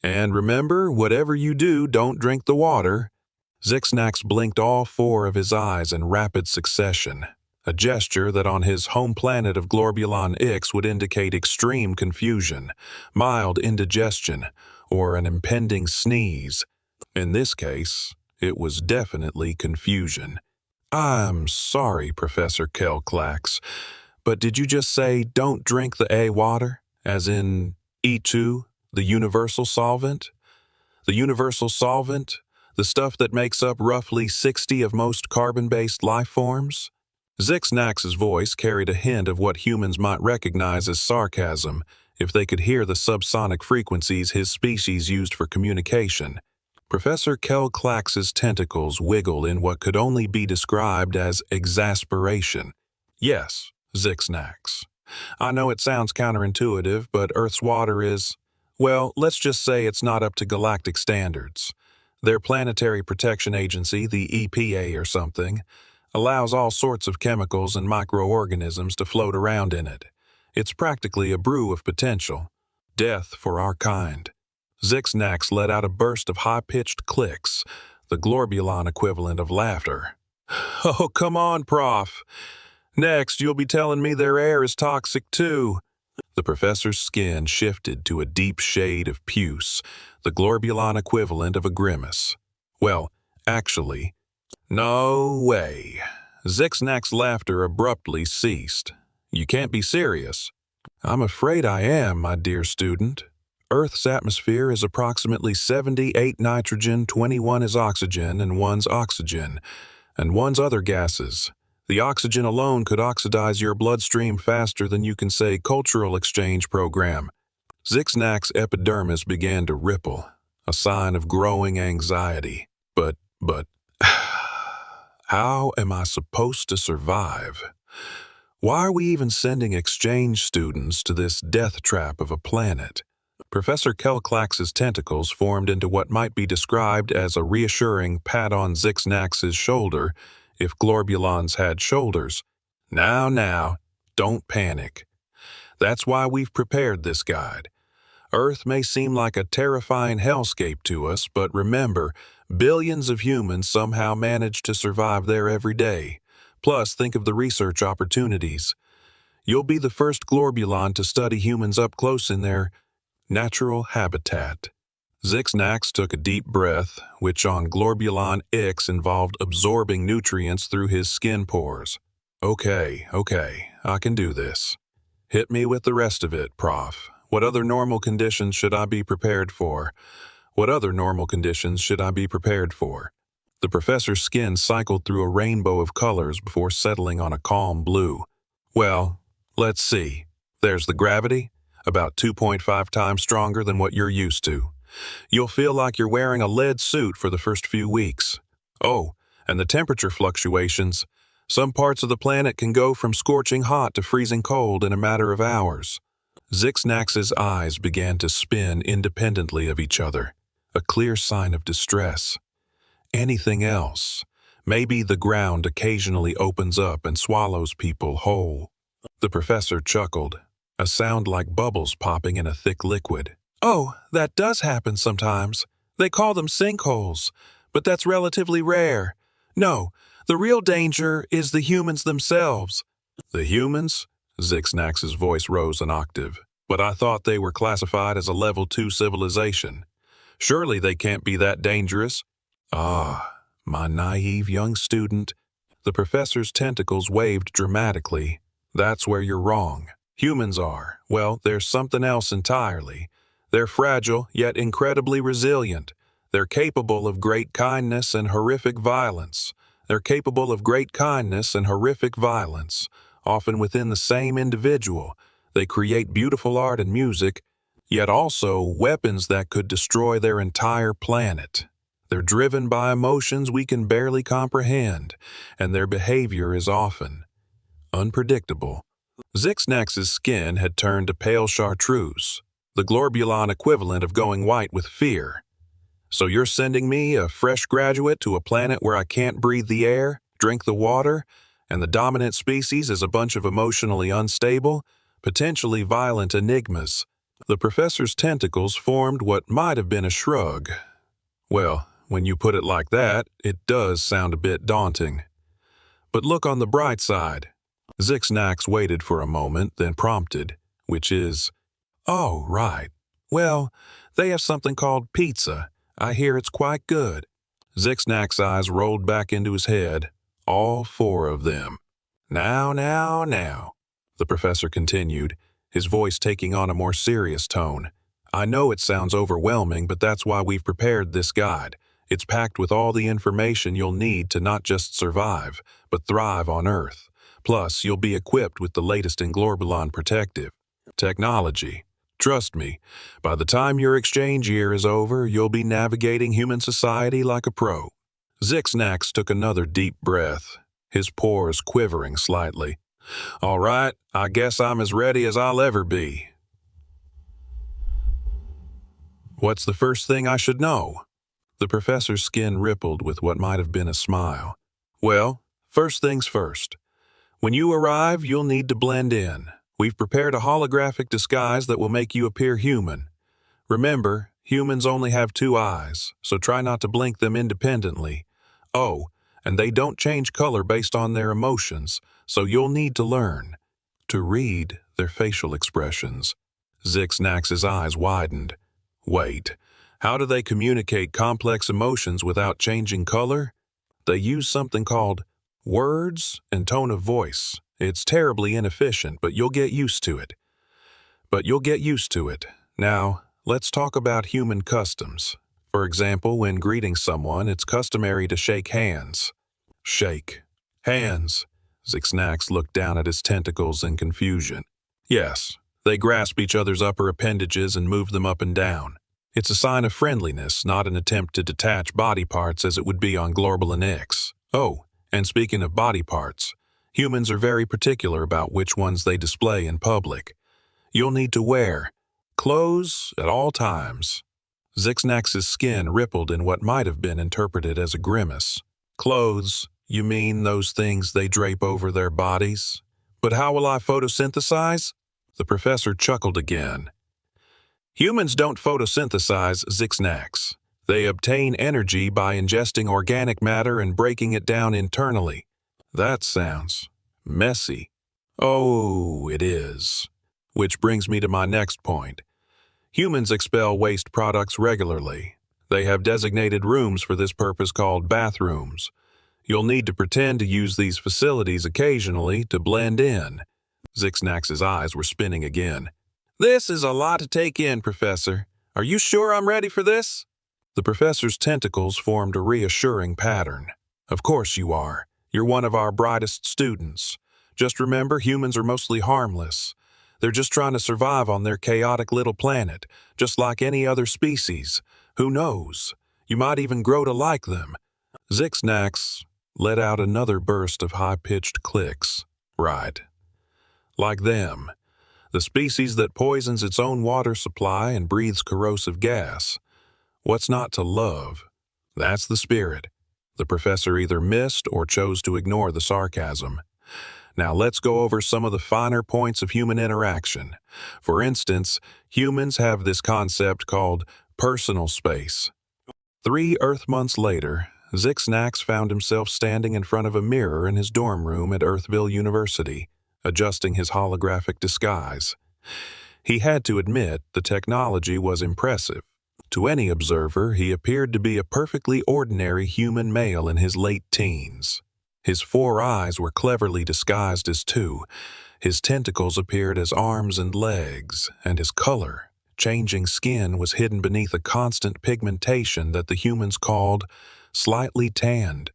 And remember, whatever you do, don't drink the water. Zixnax blinked all four of his eyes in rapid succession, a gesture that on his home planet of Glorbulon Ix would indicate extreme confusion, mild indigestion, or an impending sneeze. In this case, it was definitely confusion. I'm sorry, Professor Kelclax, but did you just say don't drink the A water, as in E2, the universal solvent? The universal solvent? The stuff that makes up roughly 60 of most carbon-based life forms? Zixnax's voice carried a hint of what humans might recognize as sarcasm if they could hear the subsonic frequencies his species used for communication. Professor Kelclax's tentacles wiggled in what could only be described as exasperation. Yes, Zixnax. I know it sounds counterintuitive, but Earth's water is, well, let's just say it's not up to galactic standards. Their Planetary Protection Agency, the EPA or something, allows all sorts of chemicals and microorganisms to float around in it. It's practically a brew of potential. Death for our kind. Zixnax let out a burst of high-pitched clicks, the Glorbulon equivalent of laughter. Oh, come on, Prof. Next, you'll be telling me their air is toxic too. The professor's skin shifted to a deep shade of puce, the Glorbulon equivalent of a grimace. Well, actually, no way. Zixnax's laughter abruptly ceased. You can't be serious. I'm afraid I am, my dear student. Earth's atmosphere is approximately 78 nitrogen, 21 is oxygen, and 1's oxygen, and 1's other gases. The oxygen alone could oxidize your bloodstream faster than you can say cultural exchange program. Zixnax's epidermis began to ripple, a sign of growing anxiety. But, how am I supposed to survive? Why are we even sending exchange students to this death trap of a planet? Professor Kelclax's tentacles formed into what might be described as a reassuring pat on Zixnax's shoulder, if Glorbulons had shoulders. Now, don't panic. That's why we've prepared this guide. Earth may seem like a terrifying hellscape to us, but remember, billions of humans somehow manage to survive there every day. Plus, think of the research opportunities. You'll be the first Glorbulon to study humans up close in their natural habitat. Zixnax took a deep breath, which on Glorbulon Ix involved absorbing nutrients through his skin pores. Okay, I can do this. Hit me with the rest of it, Prof. What other normal conditions should I be prepared for? What other normal conditions should I be prepared for? The professor's skin cycled through a rainbow of colors before settling on a calm blue. Well, let's see. There's the gravity, about 2.5 times stronger than what you're used to. You'll feel like you're wearing a lead suit for the first few weeks. Oh, and the temperature fluctuations. Some parts of the planet can go from scorching hot to freezing cold in a matter of hours. Zixnax's eyes began to spin independently of each other, a clear sign of distress. Anything else? Maybe the ground occasionally opens up and swallows people whole. The professor chuckled, a sound like bubbles popping in a thick liquid. Oh, that does happen sometimes. They call them sinkholes, but that's relatively rare. No, the real danger is the humans themselves. The humans? Zixnax's voice rose an octave. But I thought they were classified as a level 2 civilization. Surely they can't be that dangerous. Ah, my naive young student. The professor's tentacles waved dramatically. That's where you're wrong. Humans are. Well, there's something else entirely. They're fragile, yet incredibly resilient. They're capable of great kindness and horrific violence. Often within the same individual. They create beautiful art and music, yet also weapons that could destroy their entire planet. They're driven by emotions we can barely comprehend, and their behavior is often unpredictable. Zixnax's skin had turned to pale chartreuse, the Glorbulon equivalent of going white with fear. So you're sending me, a fresh graduate, to a planet where I can't breathe the air, drink the water, and the dominant species is a bunch of emotionally unstable, potentially violent enigmas. The professor's tentacles formed what might have been a shrug. Well, when you put it like that, it does sound a bit daunting. But look on the bright side. Zixnax waited for a moment, then prompted, which is, "Oh, right. Well, they have something called pizza. I hear it's quite good." Zixnax's eyes rolled back into his head, all four of them. Now, the professor continued, his voice taking on a more serious tone. "I know it sounds overwhelming, but that's why we've prepared this guide. It's packed with all the information you'll need to not just survive, but thrive on Earth. Plus, you'll be equipped with the latest in Glorbulon protective technology. Trust me, by the time your exchange year is over, you'll be navigating human society like a pro." Zixnax took another deep breath, his pores quivering slightly. "All right, I guess I'm as ready as I'll ever be. What's the first thing I should know?" The professor's skin rippled with what might have been a smile. "Well, first things first. When you arrive, you'll need to blend in. We've prepared a holographic disguise that will make you appear human. Remember, humans only have two eyes, so try not to blink them independently. Oh, and they don't change color based on their emotions, so you'll need to learn to read their facial expressions." Zixnax's eyes widened. "Wait, how do they communicate complex emotions without changing color?" "They use something called words and tone of voice. It's terribly inefficient, but you'll get used to it. Now, let's talk about human customs. For example, when greeting someone, it's customary to shake hands." "Shake hands." Zixnax looked down at his tentacles in confusion. "Yes, they grasp each other's upper appendages and move them up and down. It's a sign of friendliness, not an attempt to detach body parts as it would be on Glorbulon X. Oh, and speaking of body parts, humans are very particular about which ones they display in public. You'll need to wear clothes at all times." Zixnax's skin rippled in what might have been interpreted as a grimace. "Clothes? You mean those things they drape over their bodies? But how will I photosynthesize?" The professor chuckled again. "Humans don't photosynthesize, Zixnax. They obtain energy by ingesting organic matter and breaking it down internally." "That sounds messy." "Oh, it is. Which brings me to my next point. Humans expel waste products regularly. They have designated rooms for this purpose called bathrooms. You'll need to pretend to use these facilities occasionally to blend in." Zixnax's eyes were spinning again. "This is a lot to take in, Professor. Are you sure I'm ready for this?" The professor's tentacles formed a reassuring pattern. "Of course you are. You're one of our brightest students. Just remember, humans are mostly harmless. They're just trying to survive on their chaotic little planet, just like any other species. Who knows? You might even grow to like them." Zixnax let out another burst of high-pitched clicks. "Right. Like them. The species that poisons its own water supply and breathes corrosive gas. What's not to love? That's the spirit." The professor either missed or chose to ignore the sarcasm. "Now let's go over some of the finer points of human interaction. For instance, humans have this concept called personal space." 3 Earth months later, Zixnax found himself standing in front of a mirror in his dorm room at Earthville University, adjusting his holographic disguise. He had to admit the technology was impressive. To any observer, he appeared to be a perfectly ordinary human male in his late teens. His 4 eyes were cleverly disguised as 2, his tentacles appeared as arms and legs, and his color, changing skin, was hidden beneath a constant pigmentation that the humans called slightly tanned.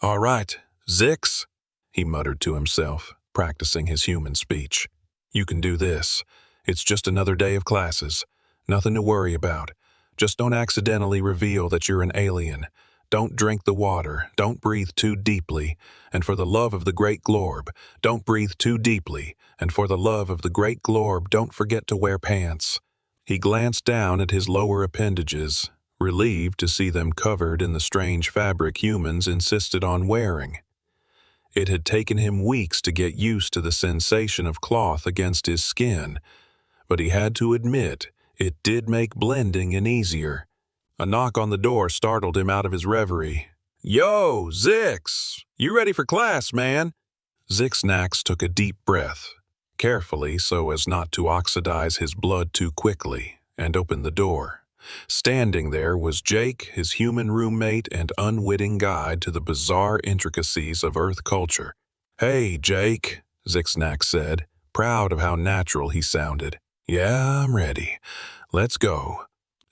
"All right, Zix," he muttered to himself, practicing his human speech. "You can do this. It's just another day of classes. Nothing to worry about. Just don't accidentally reveal that you're an alien. Don't drink the water. Don't breathe too deeply. And for the love of the great Glorb, don't breathe too deeply. And for the love of the great Glorb, don't forget to wear pants." He glanced down at his lower appendages, relieved to see them covered in the strange fabric humans insisted on wearing. It had taken him weeks to get used to the sensation of cloth against his skin, but he had to admit it did make blending in easier. A knock on the door startled him out of his reverie. "Yo, Zix! You ready for class, man?" Zixnax took a deep breath, carefully so as not to oxidize his blood too quickly, and opened the door. Standing there was Jake, his human roommate and unwitting guide to the bizarre intricacies of Earth culture. "Hey, Jake," Zixnax said, proud of how natural he sounded. "Yeah, I'm ready. Let's go."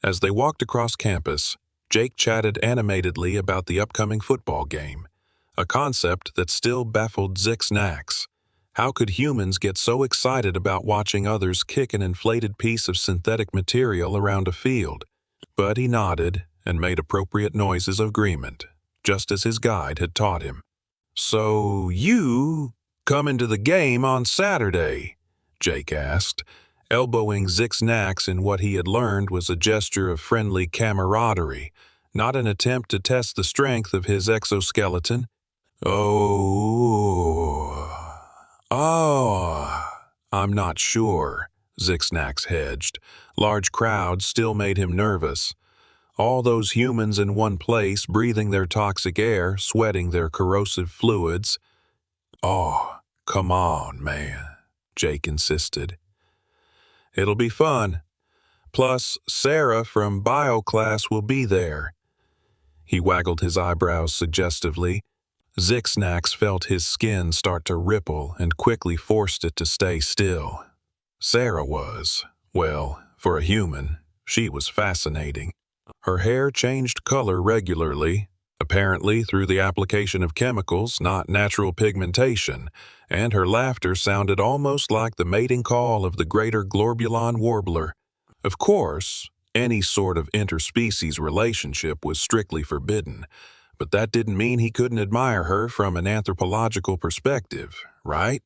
As they walked across campus, Jake chatted animatedly about the upcoming football game, a concept that still baffled Zixnax. How could humans get so excited about watching others kick an inflated piece of synthetic material around a field? But he nodded and made appropriate noises of agreement, just as his guide had taught him. "So you come into the game on Saturday?" Jake asked, elbowing Zixnax in what he had learned was a gesture of friendly camaraderie, not an attempt to test the strength of his exoskeleton. I'm not sure," Zixnax hedged. Large crowds still made him nervous. All those humans in one place, breathing their toxic air, sweating their corrosive fluids. "Oh, come on, man," Jake insisted. "It'll be fun. Plus, Sarah from bio class will be there." He waggled his eyebrows suggestively. Zixnax felt his skin start to ripple and quickly forced it to stay still. Sarah was, well, for a human, she was fascinating. Her hair changed color regularly, apparently through the application of chemicals, not natural pigmentation, and her laughter sounded almost like the mating call of the greater Glorbulon warbler. Of course, any sort of interspecies relationship was strictly forbidden, but that didn't mean he couldn't admire her from an anthropological perspective, right?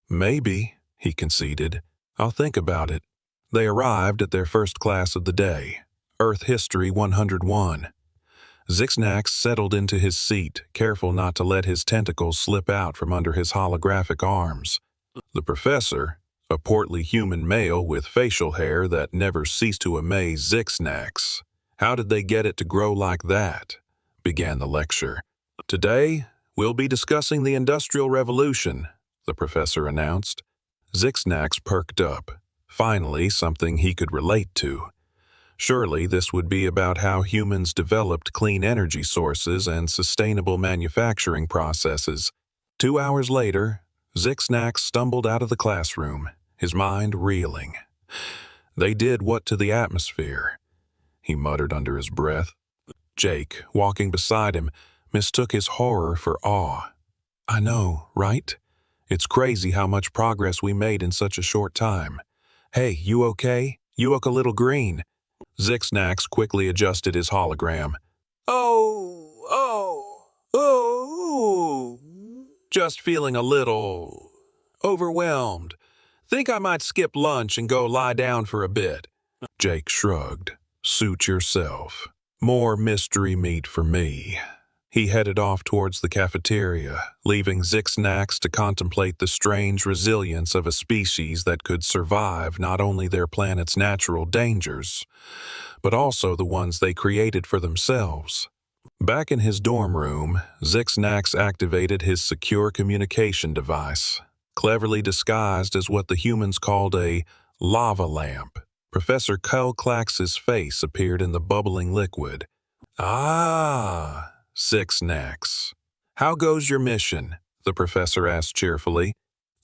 "Maybe," he conceded. "I'll think about it." They arrived at their first class of the day, Earth History 101. Zixnax settled into his seat, careful not to let his tentacles slip out from under his holographic arms. The professor, a portly human male with facial hair that never ceased to amaze Zixnax. "How did they get it to grow like that?" began the lecture. "Today, we'll be discussing the Industrial Revolution," the professor announced. Zixnax perked up. Finally, something he could relate to. Surely this would be about how humans developed clean energy sources and sustainable manufacturing processes. 2 hours later, Zixnax stumbled out of the classroom, his mind reeling. "They did what to the atmosphere?" he muttered under his breath. Jake, walking beside him, mistook his horror for awe. "I know, right? It's crazy how much progress we made in such a short time. Hey, you okay? You look a little green." Zixnax quickly adjusted his hologram. Oh. Just feeling a little overwhelmed. Think I might skip lunch and go lie down for a bit." Jake shrugged. "Suit yourself. More mystery meat for me." He headed off towards the cafeteria, leaving Zixnax to contemplate the strange resilience of a species that could survive not only their planet's natural dangers, but also the ones they created for themselves. Back in his dorm room, Zixnax activated his secure communication device, cleverly disguised as what the humans called a lava lamp. Professor Kelklax's face appeared in the bubbling liquid. "Ah, Zixnax. How goes your mission?" the professor asked cheerfully.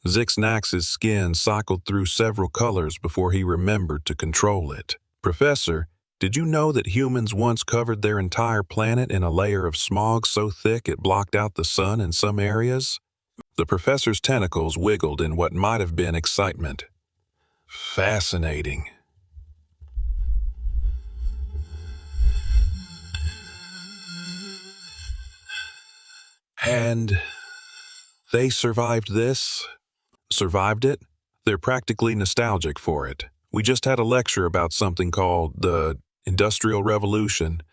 Zixnax's skin cycled through several colors before he remembered to control it. "Professor, did you know that humans once covered their entire planet in a layer of smog so thick it blocked out the sun in some areas?" The professor's tentacles wiggled in what might have been excitement. "Fascinating." "And they survived this?" "Survived it? They're practically nostalgic for it. We just had a lecture about something called the Industrial Revolution,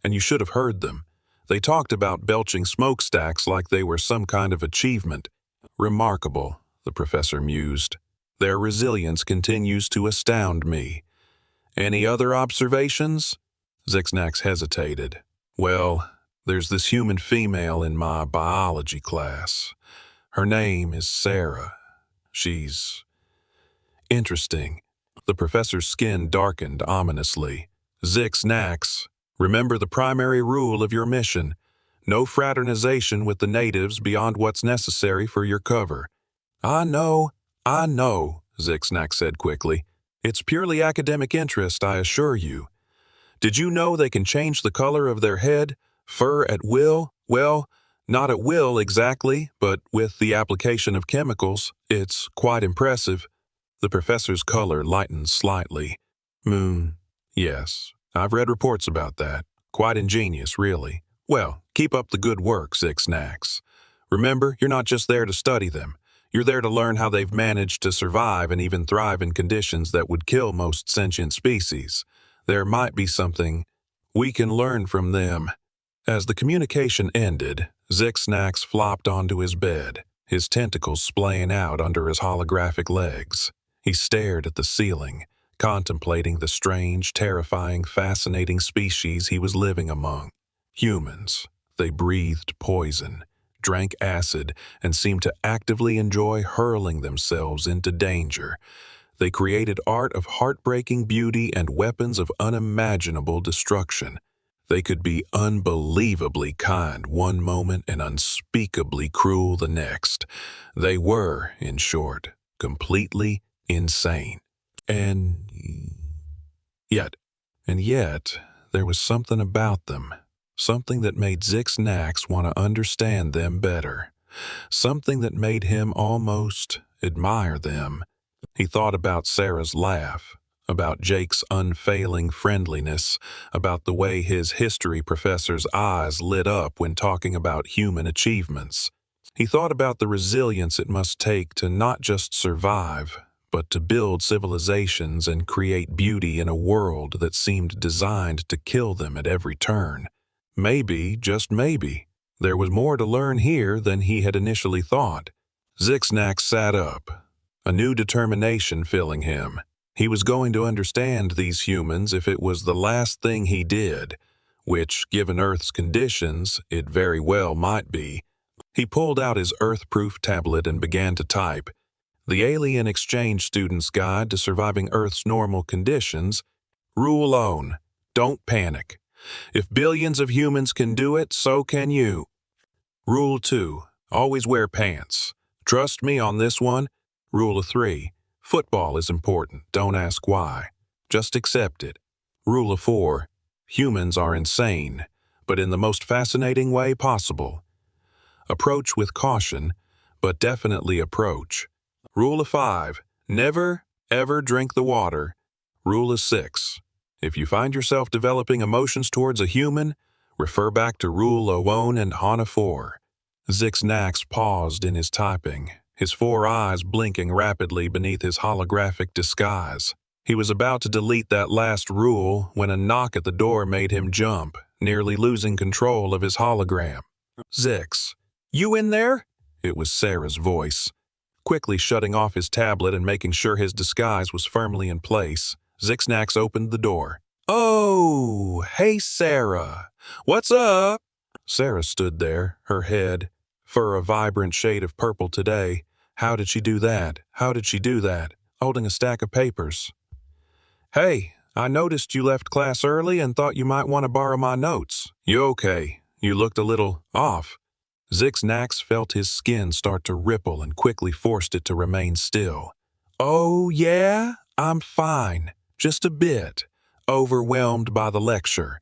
and you should have heard them. They talked about belching smokestacks like they were some kind of achievement. Remarkable," the professor mused. Their resilience continues to astound me. Any other observations? Zixnax hesitated. Well, there's this human female in my biology class. Her name is Sarah. She's interesting. The professor's skin darkened ominously. Zixnax, remember the primary rule of your mission. No fraternization with the natives beyond what's necessary for your cover. I know, Zixnax said quickly. It's purely academic interest, I assure you. Did you know they can change the color of their head, fur at will? Well, not at will exactly, but with the application of chemicals, it's quite impressive. The professor's color lightened slightly. Yes, I've read reports about that. Quite ingenious, really. Well, keep up the good work, Zixnax. Remember, you're not just there to study them. You're there to learn how they've managed to survive and even thrive in conditions that would kill most sentient species. There might be something we can learn from them. As the communication ended, Zixnax flopped onto his bed, his tentacles splaying out under his holographic legs. He stared at the ceiling, contemplating the strange, terrifying, fascinating species he was living among. Humans. They breathed poison, drank acid, and seemed to actively enjoy hurling themselves into danger. They created art of heartbreaking beauty and weapons of unimaginable destruction. They could be unbelievably kind one moment and unspeakably cruel the next. They were, in short, completely insane. And yet, there was something about them. Something that made Zixnax want to understand them better. Something that made him almost admire them. He thought about Sarah's laugh, about Jake's unfailing friendliness, about the way his history professor's eyes lit up when talking about human achievements. He thought about the resilience it must take to not just survive, but to build civilizations and create beauty in a world that seemed designed to kill them at every turn. Maybe, just maybe, there was more to learn here than he had initially thought. Zixnax sat up, a new determination filling him. He was going to understand these humans if it was the last thing he did, which, given Earth's conditions, it very well might be. He pulled out his Earth-proof tablet and began to type. The Alien Exchange Student's Guide to Surviving Earth's Normal Conditions. Rule on. Don't panic. If billions of humans can do it, so can you. Rule 2. Always wear pants. Trust me on this one. Rule 3. Football is important. Don't ask why. Just accept it. Rule 4. Humans are insane, but in the most fascinating way possible. Approach with caution, but definitely approach. Rule 5. Never, ever drink the water. Rule 6. If you find yourself developing emotions towards a human, refer back to Rule 1 and Hana 4. Zixnax paused in his typing, his 4 eyes blinking rapidly beneath his holographic disguise. He was about to delete that last rule when a knock at the door made him jump, nearly losing control of his hologram. Zix, you in there? It was Sarah's voice. Quickly shutting off his tablet and making sure his disguise was firmly in place, Zixnax opened the door. Oh, hey Sarah. What's up? Sarah stood there, her head, fur a vibrant shade of purple today. How did she do that? Holding a stack of papers. Hey, I noticed you left class early and thought you might want to borrow my notes. You okay? You looked a little off. Zixnax felt his skin start to ripple and quickly forced it to remain still. Oh, yeah? I'm fine. Just a bit. Overwhelmed by the lecture.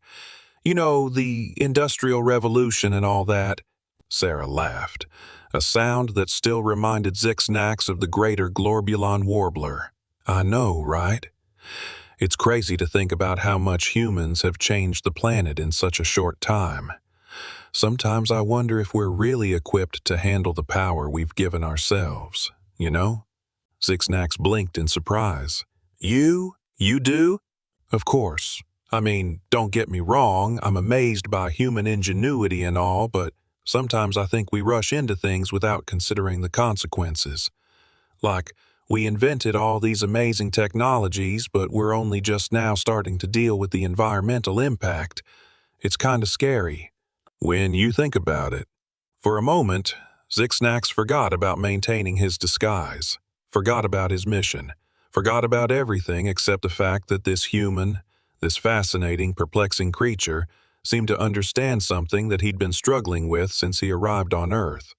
You know, the Industrial Revolution and all that. Sarah laughed, a sound that still reminded Zixnax of the greater Glorbulon warbler. I know, right? It's crazy to think about how much humans have changed the planet in such a short time. Sometimes I wonder if we're really equipped to handle the power we've given ourselves, you know? Zixnax blinked in surprise. You do? Of course. I mean, don't get me wrong, I'm amazed by human ingenuity and all, but sometimes I think we rush into things without considering the consequences. Like, We invented all these amazing technologies, but we're only just now starting to deal with the environmental impact. It's kind of scary when you think about it. For a moment, Zixnax forgot about maintaining his disguise, forgot about his mission, forgot about everything except the fact that this human, this fascinating, perplexing creature, seemed to understand something that he'd been struggling with since he arrived on Earth.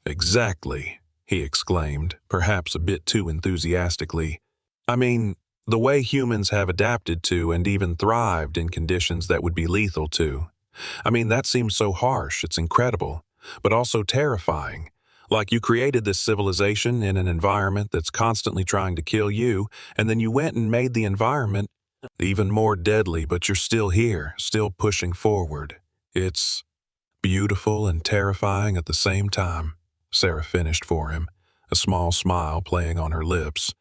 Exactly, he exclaimed, perhaps a bit too enthusiastically. I mean, the way humans have adapted to and even thrived in conditions that would be lethal to. I mean, that seems so harsh, it's incredible, but also terrifying. Like you created this civilization in an environment that's constantly trying to kill you, and then you went and made the environment even more deadly, but you're still here, still pushing forward. It's beautiful and terrifying at the same time, Sarah finished for him, a small smile playing on her lips.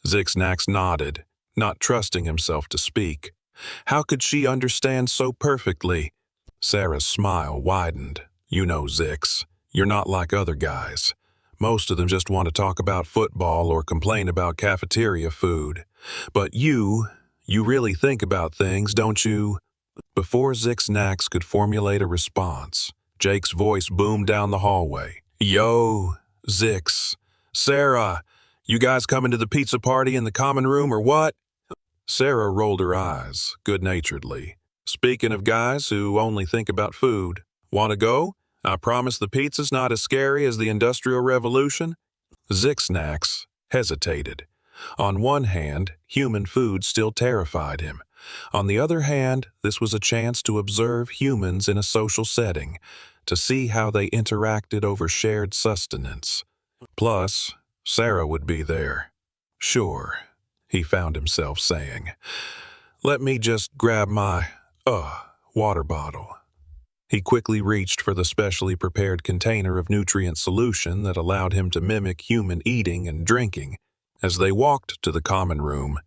Zixnax nodded, not trusting himself to speak. How could she understand so perfectly? Sarah's smile widened. You know, Zix, you're not like other guys. Most of them just want to talk about football or complain about cafeteria food. But you really think about things, don't you? Before Zixnax could formulate a response, Jake's voice boomed down the hallway. Yo, Zix. Sarah, you guys coming to the pizza party in the common room or what? Sarah rolled her eyes, good-naturedly. Speaking of guys who only think about food, want to go? I promise the pizza's not as scary as the Industrial Revolution. Zixnax hesitated. On one hand, human food still terrified him. On the other hand, this was a chance to observe humans in a social setting, to see how they interacted over shared sustenance. Plus, Sarah would be there. Sure, he found himself saying. Let me just grab my, water bottle. He quickly reached for the specially prepared container of nutrient solution that allowed him to mimic human eating and drinking. As they walked to the common room,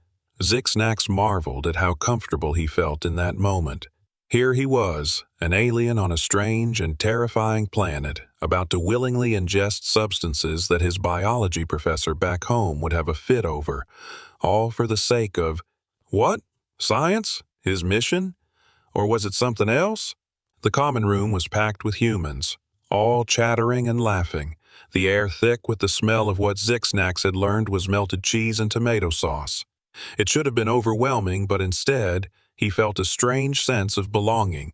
Zixnax marveled at how comfortable he felt in that moment. Here he was, an alien on a strange and terrifying planet, about to willingly ingest substances that his biology professor back home would have a fit over, all for the sake of, what? Science? His mission? Or was it something else? The common room was packed with humans, all chattering and laughing, the air thick with the smell of what Zixnax had learned was melted cheese and tomato sauce. It should have been overwhelming, but instead, he felt a strange sense of belonging.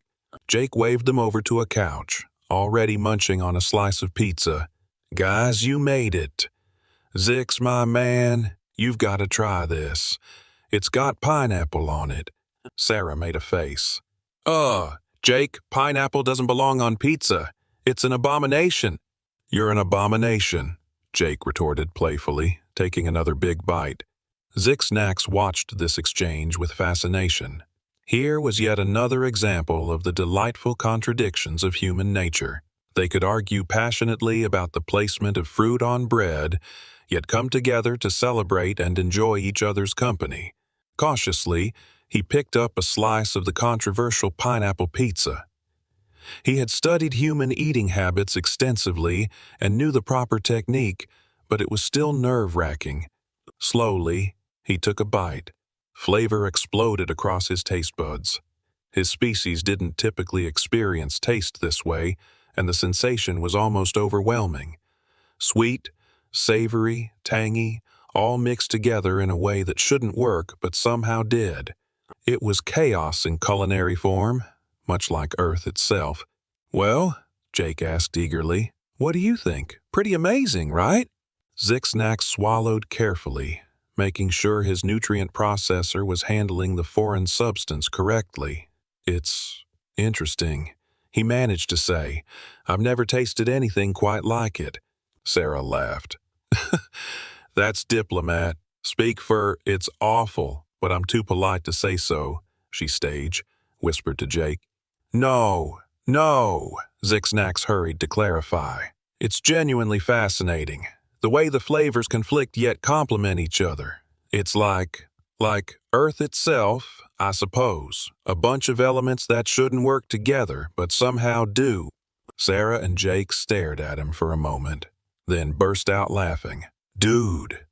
Jake waved them over to a couch, already munching on a slice of pizza. Guys, you made it. Zix, my man, you've got to try this. It's got pineapple on it. Sarah made a face. Jake, pineapple doesn't belong on pizza. It's an abomination. You're an abomination, Jake retorted playfully, taking another big bite. Zixnax watched this exchange with fascination. Here was yet another example of the delightful contradictions of human nature. They could argue passionately about the placement of fruit on bread, yet come together to celebrate and enjoy each other's company. Cautiously, he picked up a slice of the controversial pineapple pizza. He had studied human eating habits extensively and knew the proper technique, but it was still nerve-wracking. Slowly, he took a bite. Flavor exploded across his taste buds. His species didn't typically experience taste this way, and the sensation was almost overwhelming. Sweet, savory, tangy, all mixed together in a way that shouldn't work but somehow did. It was chaos in culinary form, much like Earth itself. Well, Jake asked eagerly, what do you think? Pretty amazing, right? Zixnax swallowed carefully, making sure his nutrient processor was handling the foreign substance correctly. It's interesting, he managed to say. I've never tasted anything quite like it. Sarah laughed. That's diplomat. Speak for it's awful, but I'm too polite to say so, she whispered to Jake. No, Zixnax hurried to clarify. It's genuinely fascinating. The way the flavors conflict yet complement each other. It's like Earth itself, I suppose. A bunch of elements that shouldn't work together, but somehow do. Sarah and Jake stared at him for a moment, then burst out laughing. Dude,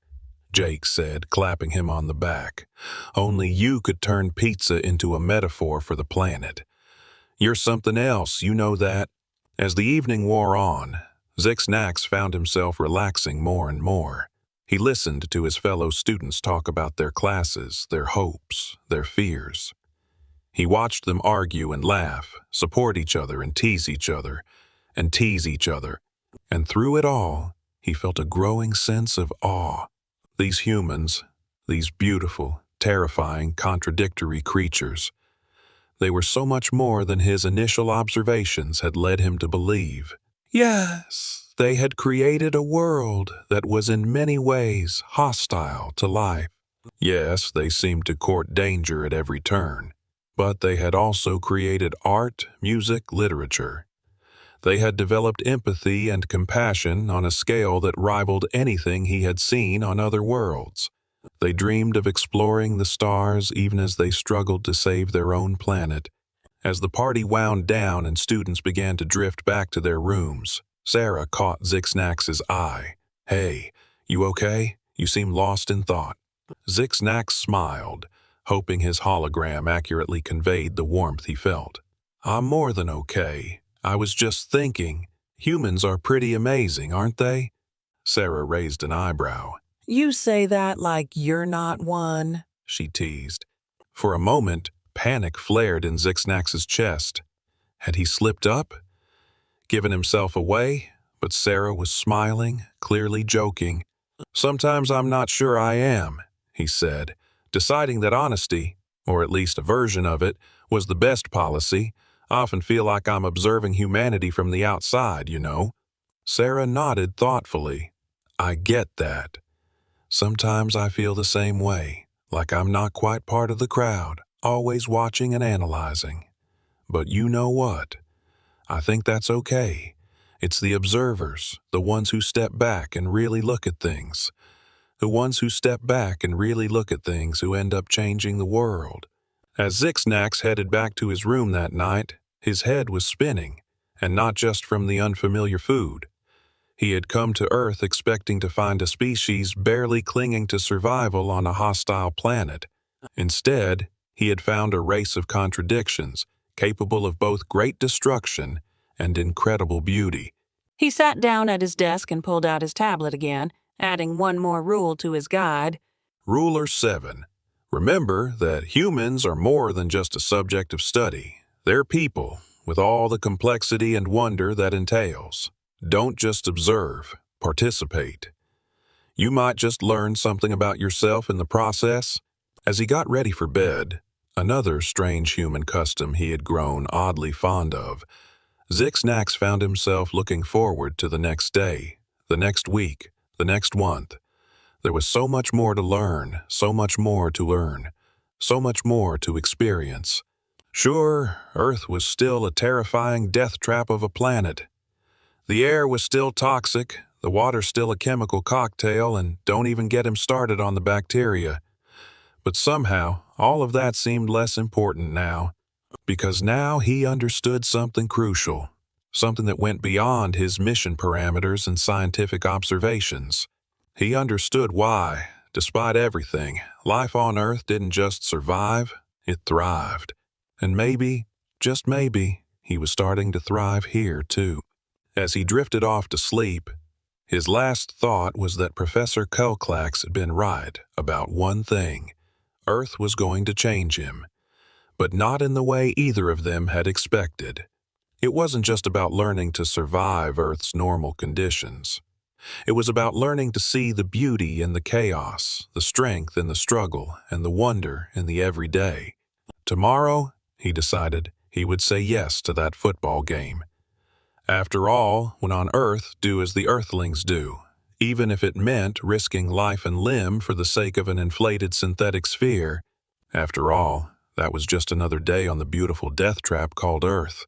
Jake said, clapping him on the back. Only you could turn pizza into a metaphor for the planet. You're something else, you know that. As the evening wore on, Zixnax found himself relaxing more and more. He listened to his fellow students talk about their classes, their hopes, their fears. He watched them argue and laugh, support each other and tease each other, and tease each other. And through it all, he felt a growing sense of awe. These humans, these beautiful, terrifying, contradictory creatures, they were so much more than his initial observations had led him to believe. Yes, they had created a world that was in many ways hostile to life. Yes, they seemed to court danger at every turn, but they had also created art, music, literature. They had developed empathy and compassion on a scale that rivaled anything he had seen on other worlds. They dreamed of exploring the stars even as they struggled to save their own planet. As the party wound down and students began to drift back to their rooms, Sarah caught Zixnax's eye. "Hey, you okay? You seem lost in thought." Zixnax smiled, hoping his hologram accurately conveyed the warmth he felt. "I'm more than okay. I was just thinking, humans are pretty amazing, aren't they?" Sarah raised an eyebrow. "You say that like you're not one," she teased. For a moment, panic flared in Zixnax's chest. Had he slipped up? Given himself away? But Sarah was smiling, clearly joking. "Sometimes I'm not sure I am," he said, deciding that honesty, or at least a version of it, was the best policy. "I often feel like I'm observing humanity from the outside, you know." Sarah nodded thoughtfully. "I get that. Sometimes I feel the same way, like I'm not quite part of the crowd, always watching and analyzing. But you know what? I think that's okay. It's the observers, the ones who step back and really look at things. The ones who step back and really look at things who end up changing the world." As Zixnax headed back to his room that night, his head was spinning, and not just from the unfamiliar food. He had come to Earth expecting to find a species barely clinging to survival on a hostile planet. Instead, he had found a race of contradictions, capable of both great destruction and incredible beauty. He sat down at his desk and pulled out his tablet again, adding one more rule to his guide. Rule 7. Remember that humans are more than just a subject of study. They're people, with all the complexity and wonder that entails. Don't just observe, participate. You might just learn something about yourself in the process. As he got ready for bed, another strange human custom he had grown oddly fond of, Zixnax found himself looking forward to the next day, the next week, the next month. There was so much more to learn, so much more to learn, so much more to experience. Sure, Earth was still a terrifying death trap of a planet. The air was still toxic, the water still a chemical cocktail, and don't even get him started on the bacteria. But somehow, all of that seemed less important now, because now he understood something crucial, something that went beyond his mission parameters and scientific observations. He understood why, despite everything, life on Earth didn't just survive, it thrived. And maybe, just maybe, he was starting to thrive here too. As he drifted off to sleep, his last thought was that Professor Kelclax had been right about one thing. Earth was going to change him, but not in the way either of them had expected. It wasn't just about learning to survive Earth's normal conditions. It was about learning to see the beauty in the chaos, the strength in the struggle, and the wonder in the everyday. Tomorrow, he decided, he would say yes to that football game. After all, when on Earth, do as the Earthlings do, even if it meant risking life and limb for the sake of an inflated synthetic sphere. After all, that was just another day on the beautiful death trap called Earth.